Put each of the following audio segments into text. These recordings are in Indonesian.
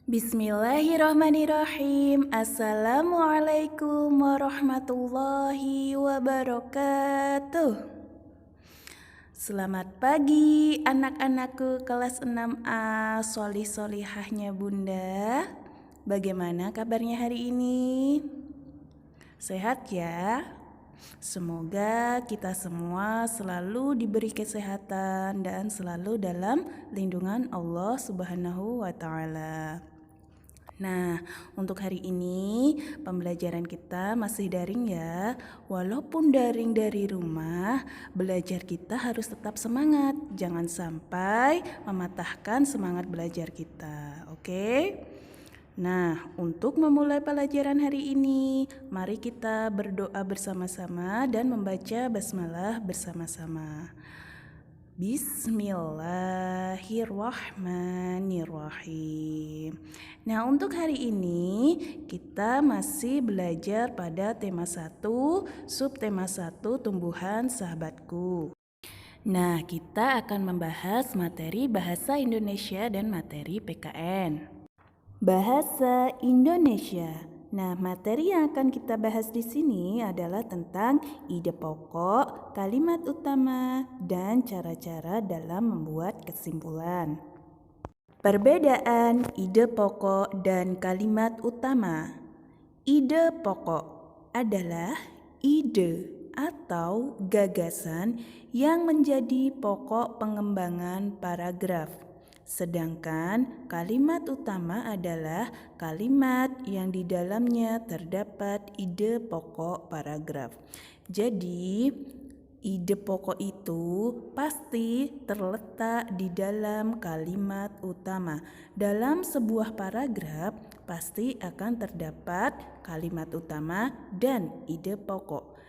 Bismillahirrahmanirrahim. Assalamualaikum warahmatullahi wabarakatuh. Selamat pagi anak-anakku kelas 6A, solih-solihahnya Bunda. Bagaimana kabarnya hari ini? Sehat ya? Semoga kita semua selalu diberi kesehatan dan selalu dalam lindungan Allah Subhanahu wa Ta'ala. Nah, untuk hari ini pembelajaran kita masih daring ya. Walaupun daring dari rumah, belajar kita harus tetap semangat. Jangan sampai mematahkan semangat belajar kita, oke? Nah, untuk memulai pelajaran hari ini, mari kita berdoa bersama-sama dan membaca basmalah bersama-sama. Bismillahirrahmanirrahim. Nah, untuk hari ini kita masih belajar pada tema 1, subtema 1, tumbuhan sahabatku. Nah, kita akan membahas materi bahasa Indonesia dan materi PKN. Bahasa Indonesia. Nah, materi yang akan kita bahas di sini adalah tentang ide pokok, kalimat utama, dan cara-cara dalam membuat kesimpulan. Perbedaan ide pokok dan kalimat utama. Ide pokok adalah ide atau gagasan yang menjadi pokok pengembangan paragraf. Sedangkan kalimat utama adalah kalimat yang di dalamnya terdapat ide pokok paragraf. Jadi, ide pokok itu pasti terletak di dalam kalimat utama. Dalam sebuah paragraf pasti akan terdapat kalimat utama dan ide pokok.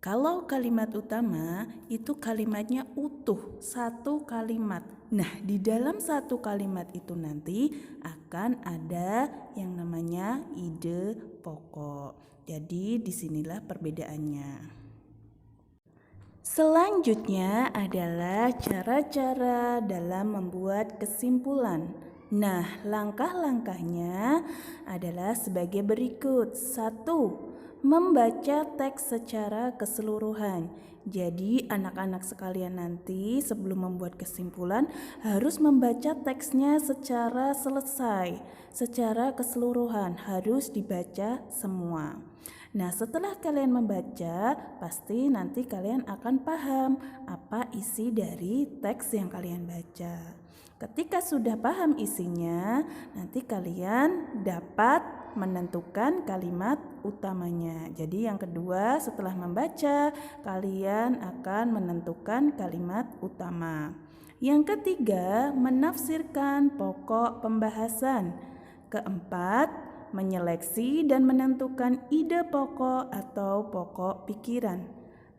Kalau kalimat utama itu kalimatnya utuh, satu kalimat. Nah, di dalam satu kalimat itu nanti akan ada yang namanya ide pokok. Jadi disinilah perbedaannya. Selanjutnya adalah cara-cara dalam membuat kesimpulan. Nah, langkah-langkahnya adalah sebagai berikut. 1. Membaca teks secara keseluruhan. Jadi anak-anak sekalian nanti sebelum membuat kesimpulan harus membaca teksnya secara selesai, secara keseluruhan, harus dibaca semua. Nah, setelah kalian membaca, pasti nanti kalian akan paham apa isi dari teks yang kalian baca. Ketika sudah paham isinya, nanti kalian dapat menentukan kalimat utamanya. Jadi yang kedua, setelah membaca, kalian akan menentukan kalimat utama. Yang ketiga, menafsirkan pokok pembahasan. Keempat, menyeleksi dan menentukan ide pokok atau pokok pikiran.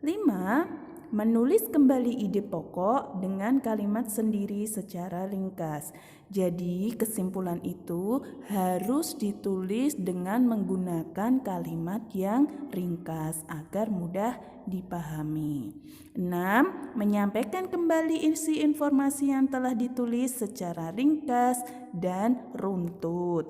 5. Menulis kembali ide pokok dengan kalimat sendiri secara ringkas. Jadi kesimpulan itu harus ditulis dengan menggunakan kalimat yang ringkas agar mudah dipahami. 6. Menyampaikan kembali isi informasi yang telah ditulis secara ringkas dan runtut.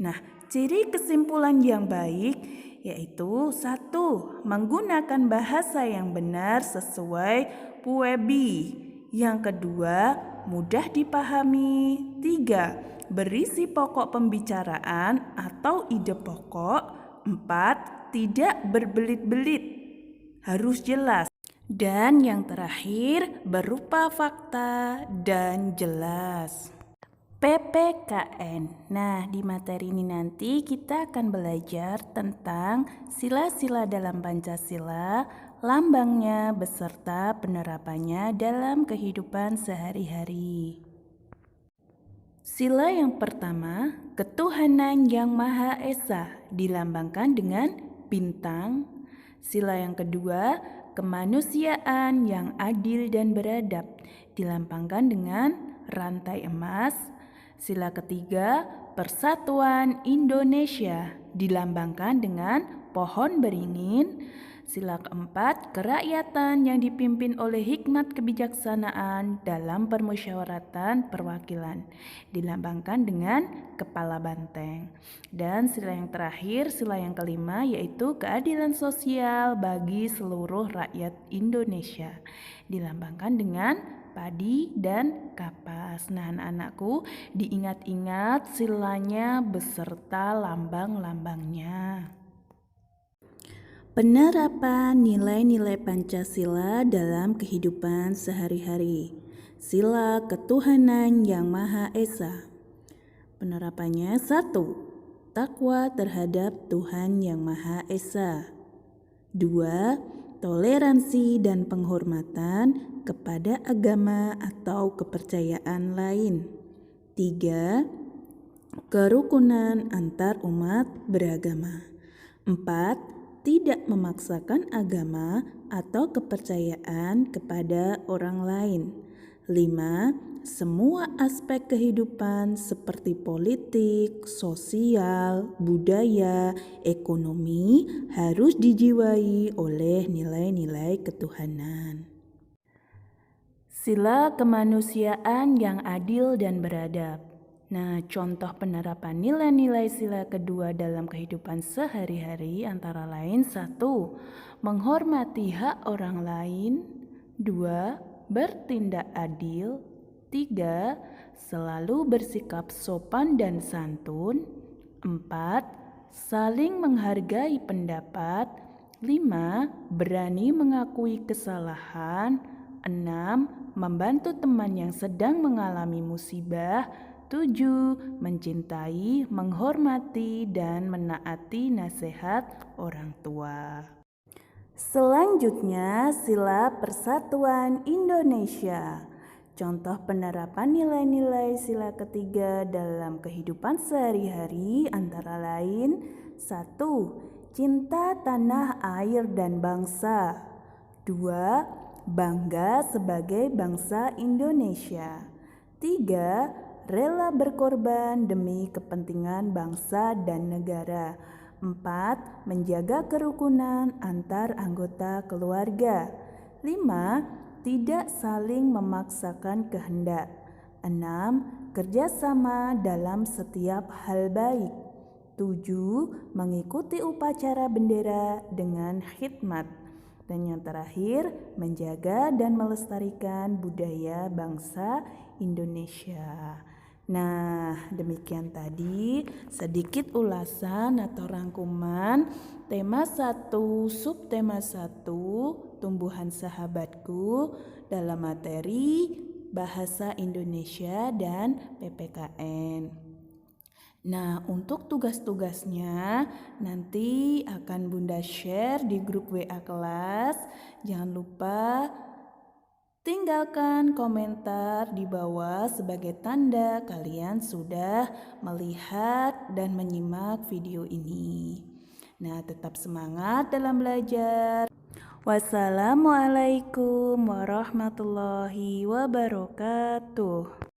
Nah, ciri kesimpulan yang baik yaitu 1. Menggunakan bahasa yang benar sesuai Puebi. Yang kedua, mudah dipahami. 3. Berisi pokok pembicaraan atau ide pokok. 4. Tidak berbelit-belit, harus jelas. Dan yang terakhir, berupa fakta dan jelas. PPKN. Nah, di materi ini nanti kita akan belajar tentang sila-sila dalam Pancasila, lambangnya beserta penerapannya dalam kehidupan sehari-hari. Sila yang pertama, ketuhanan yang Maha Esa, dilambangkan dengan bintang. Sila yang kedua, kemanusiaan yang adil dan beradab, dilambangkan dengan rantai emas. Sila ketiga, persatuan Indonesia, dilambangkan dengan pohon beringin. Sila keempat, kerakyatan yang dipimpin oleh hikmat kebijaksanaan dalam permusyawaratan perwakilan, dilambangkan dengan kepala banteng. Dan sila yang terakhir, sila yang kelima, yaitu keadilan sosial bagi seluruh rakyat Indonesia, dilambangkan dengan padi dan kapas. Nah, anak-anakku, diingat-ingat silanya beserta lambang-lambangnya. Penerapan nilai-nilai Pancasila dalam kehidupan sehari-hari. Sila ketuhanan yang Maha Esa. Penerapannya 1. Takwa terhadap Tuhan yang Maha Esa. 2. Toleransi dan penghormatan kepada agama atau kepercayaan lain. 3. Kerukunan antar umat beragama. 4. Tidak memaksakan agama atau kepercayaan kepada orang lain. 5. Semua aspek kehidupan seperti politik, sosial, budaya, ekonomi harus dijiwai oleh nilai-nilai ketuhanan. Sila kemanusiaan yang adil dan beradab. Nah, contoh penerapan nilai-nilai sila kedua dalam kehidupan sehari-hari antara lain 1. Menghormati hak orang lain. 2. Bertindak adil. 3. Selalu bersikap sopan dan santun. 4. Saling menghargai pendapat. 5. Berani mengakui kesalahan. 6. Membantu teman yang sedang mengalami musibah. 7. Mencintai, menghormati, dan menaati nasihat orang tua. Selanjutnya, sila persatuan Indonesia. Contoh penerapan nilai-nilai sila ketiga dalam kehidupan sehari-hari antara lain 1. Cinta tanah air dan bangsa. 2. Bangga sebagai bangsa Indonesia. 3. Rela berkorban demi kepentingan bangsa dan negara. 4. Menjaga kerukunan antar anggota keluarga. 5. Tidak saling memaksakan kehendak. 6. Kerjasama dalam setiap hal baik. 7. Mengikuti upacara bendera dengan khidmat. Dan yang terakhir, menjaga dan melestarikan budaya bangsa Indonesia. Nah, demikian tadi sedikit ulasan atau rangkuman tema 1, subtema 1, tumbuhan sahabatku dalam materi Bahasa Indonesia dan PPKN. Nah, untuk tugas-tugasnya nanti akan Bunda share di grup WA kelas. Jangan lupa tinggalkan komentar di bawah sebagai tanda kalian sudah melihat dan menyimak video ini. Nah, tetap semangat dalam belajar. Wassalamualaikum warahmatullahi wabarakatuh.